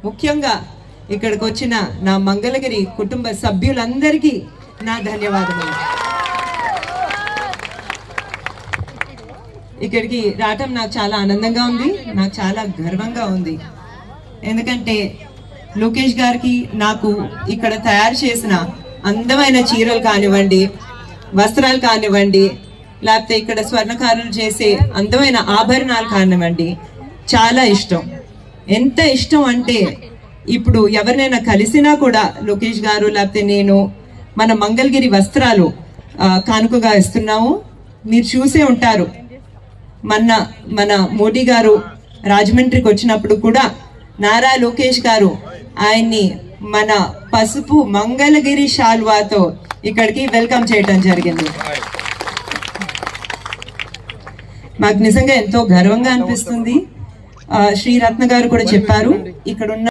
ముఖ్యంగా ఇక్కడికి వచ్చిన నా మంగళగిరి కుటుంబ సభ్యులందరికీ నా ధన్యవాదములు. ఇక్కడికి రావటం నాకు చాలా ఆనందంగా ఉంది, నాకు చాలా గర్వంగా ఉంది. ఎందుకంటే లోకేష్ గారికి నాకు ఇక్కడ తయారు చేసిన అందమైన చీరలు కానివ్వండి, వస్త్రాలు కానివ్వండి, లేకపోతే ఇక్కడ స్వర్ణకారులు చేసే అందమైన ఆభరణాలు కానివ్వండి, చాలా ఇష్టం. ఎంత ఇష్టం అంటే ఇప్పుడు ఎవరినైనా కలిసినా కూడా లోకేష్ గారు లేకపోతే నేను మన మంగళగిరి వస్త్రాలు కానుకగా ఇస్తున్నాము. మీరు చూసే ఉంటారు, మన మోడీ గారు రాజమండ్రికి వచ్చినప్పుడు కూడా నారా లోకేష్ గారు ఆయన్ని మన పసుపు మంగళగిరి శాల్వాతో ఇక్కడికి వెల్కమ్ చేయడం జరిగింది. మాకు నిజంగా ఎంతో గర్వంగా అనిపిస్తుంది. శ్రీరత్న గారు కూడా చెప్పారు, ఇక్కడ ఉన్న